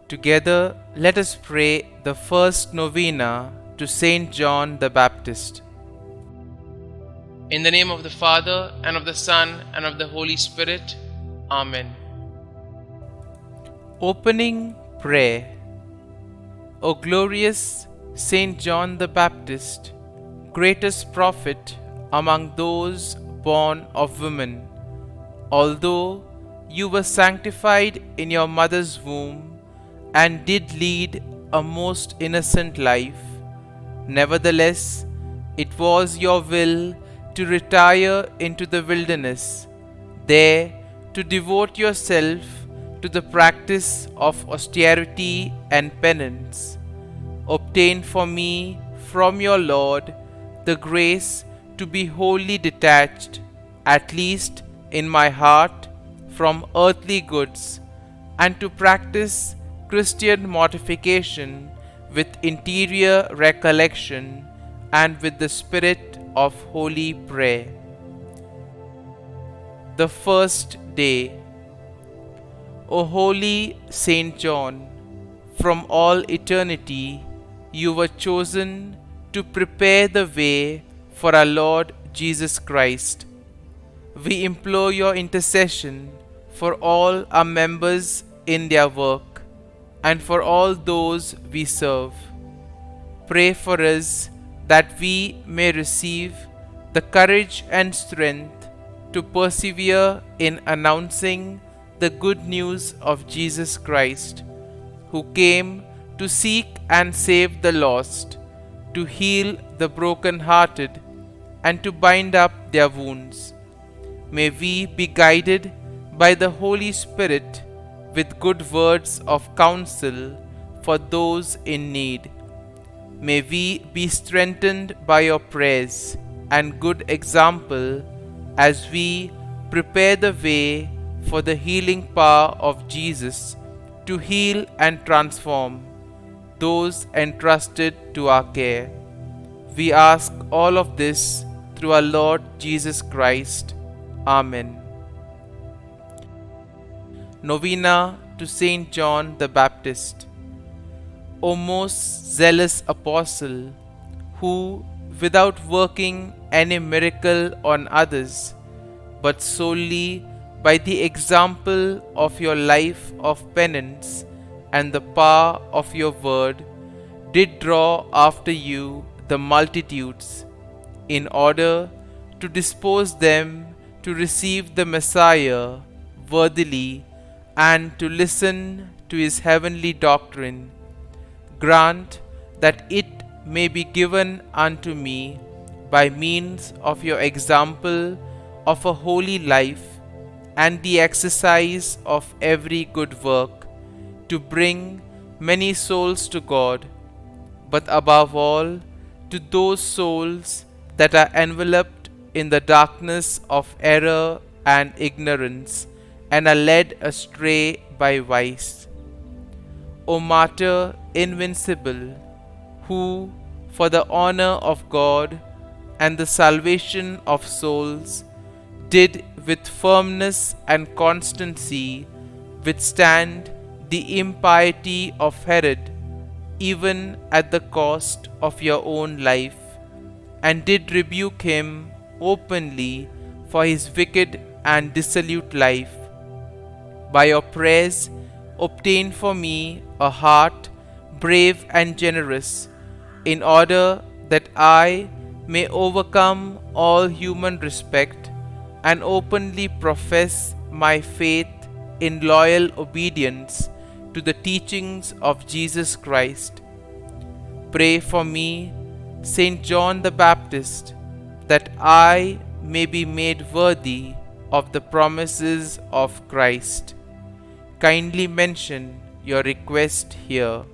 Together, let us pray the first novena to Saint John the Baptist. In the name of the Father, and of the Son, and of the Holy Spirit. Amen. Opening Prayer. O glorious Saint John the Baptist, greatest prophet among those born of women, although you were sanctified in your mother's womb and did lead a most innocent life, nevertheless it was your will to retire into the wilderness, there to devote yourself to the practice of austerity and penance. Obtain for me from your Lord the grace to be wholly detached, at least in my heart, from earthly goods, and to practice Christian mortification with interior recollection and with the spirit of holy prayer. The first day. O holy Saint John, from all eternity you were chosen to prepare the way for our Lord Jesus Christ. We implore your intercession for all our members in their work and for all those we serve. Pray for us that we may receive the courage and strength to persevere in announcing the good news of Jesus Christ, who came to seek and save the lost, to heal the broken-hearted, and to bind up their wounds. May we be guided by the Holy Spirit with good words of counsel for those in need. May we be strengthened by your prayers and good example as we prepare the way for the healing power of Jesus to heal and transform those entrusted to our care. We ask all of this through our Lord Jesus Christ. Amen. Novena to Saint John the Baptist. O most zealous apostle, who, without working any miracle on others, but solely by the example of your life of penance and the power of your word, did draw after you the multitudes, in order to dispose them to receive the Messiah worthily and to listen to his heavenly doctrine. Grant that it may be given unto me by means of your example of a holy life and the exercise of every good work, to bring many souls to God, but above all to those souls that are enveloped in the darkness of error and ignorance and are led astray by vice. O martyr invincible, who, for the honor of God and the salvation of souls, did with firmness and constancy withstand the impiety of Herod, even at the cost of your own life, and did rebuke him openly for his wicked and dissolute life. By your prayers, obtain for me a heart brave and generous, in order that I may overcome all human respect and openly profess my faith in loyal obedience to the teachings of Jesus Christ. Pray for me, Saint John the Baptist, that I may be made worthy of the promises of Christ. Kindly mention your request here.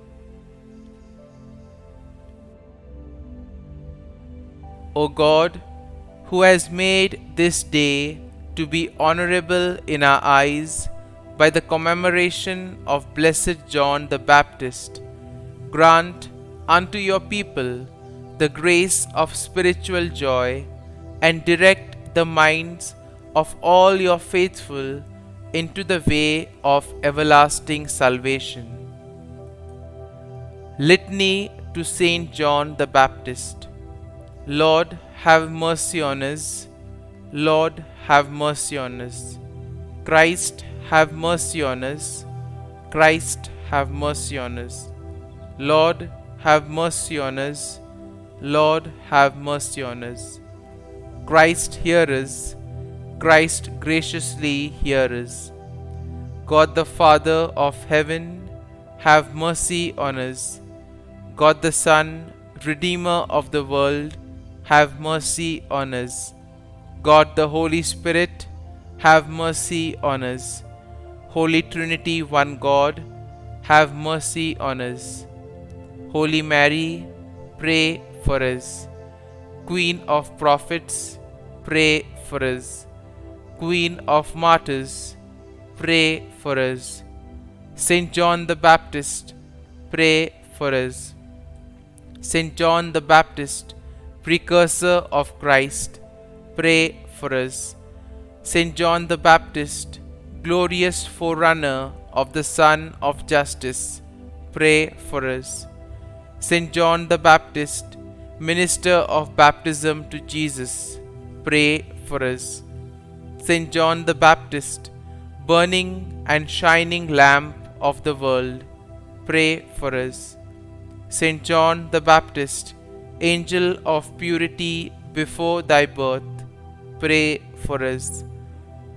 O God, who has made this day to be honorable in our eyes by the commemoration of Blessed John the Baptist, grant unto your people the grace of spiritual joy, and direct the minds of all your faithful into the way of everlasting salvation. Litany to Saint John the Baptist. Lord, have mercy on us. Lord, have mercy on us. Christ, have mercy on us. Christ, have mercy on us. Lord, have mercy on us. Lord, have mercy on us. Christ, hear us. Christ, graciously hear us. God the Father of heaven, have mercy on us. God the Son, Redeemer of the world, have mercy on us. God the Holy Spirit, have mercy on us. Holy Trinity, one God, have mercy on us. Holy Mary, pray for us. Queen of Prophets, pray for us. Queen of Martyrs, pray for us. Saint John the Baptist, pray for us. Saint John the Baptist, precursor of Christ, pray for us. Saint John the Baptist, glorious forerunner of the Son of Justice, pray for us. Saint John the Baptist, minister of baptism to Jesus, pray for us. Saint John the Baptist, burning and shining lamp of the world, pray for us. Saint John the Baptist, angel of purity before thy birth, pray for us.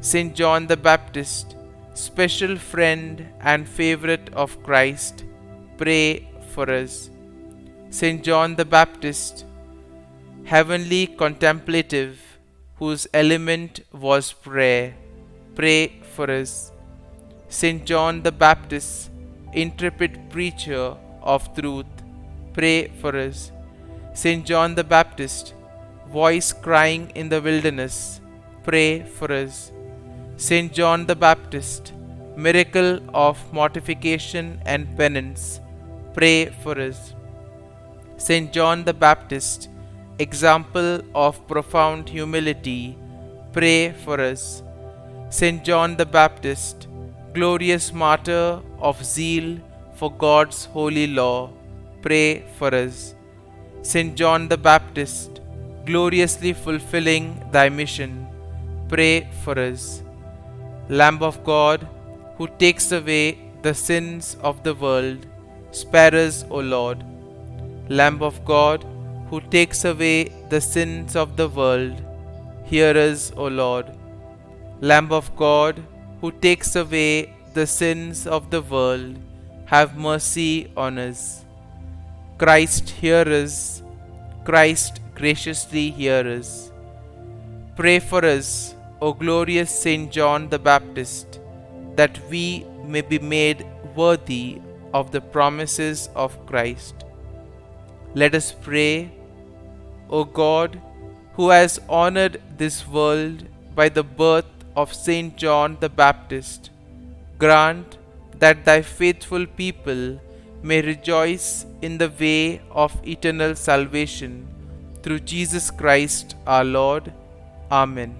Saint John the Baptist, special friend and favorite of Christ, pray for us. Saint John the Baptist, heavenly contemplative, whose element was prayer, pray for us. Saint John the Baptist, intrepid preacher of truth, pray for us. Saint John the Baptist, voice crying in the wilderness, pray for us. Saint John the Baptist, miracle of mortification and penance, pray for us. Saint John the Baptist, example of profound humility, pray for us. Saint John the Baptist, glorious martyr of zeal for God's holy law, pray for us. Saint John the Baptist, gloriously fulfilling thy mission, pray for us. Lamb of God, who takes away the sins of the world, spare us, O Lord. Lamb of God, who takes away the sins of the world, hear us, O Lord. Lamb of God, who takes away the sins of the world, have mercy on us. Christ, hear us. Christ, graciously hear us. Pray for us, O glorious Saint John the Baptist, that we may be made worthy of the promises of Christ. Let us pray. O God, who has honored this world by the birth of Saint John the Baptist, grant that thy faithful people may rejoice in the way of eternal salvation through Jesus Christ our Lord. Amen.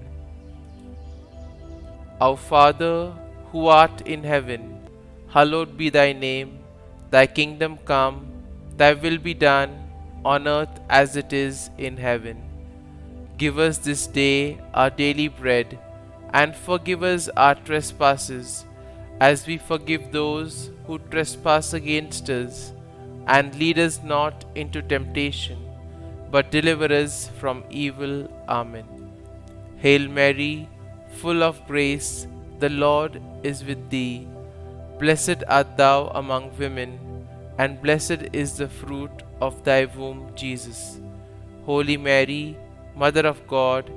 Our Father, who art in heaven, hallowed be thy name. Thy kingdom come, thy will be done, on earth as it is in heaven. Give us this day our daily bread, and forgive us our trespasses, as we forgive those who trespass against us. And lead us not into temptation, but deliver us from evil. Amen. Hail Mary, full of grace, the Lord is with thee. Blessed art thou among women, and blessed is the fruit of thy womb, Jesus. Holy Mary, Mother of God,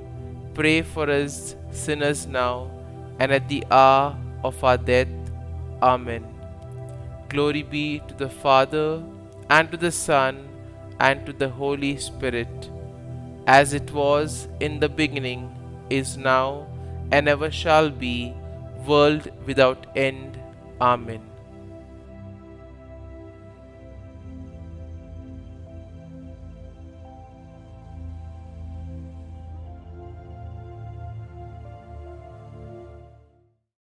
pray for us sinners now and at the hour of our death. Amen. Glory be to the Father, and to the Son, and to the Holy Spirit, as it was in the beginning, is now, and ever shall be, world without end. Amen.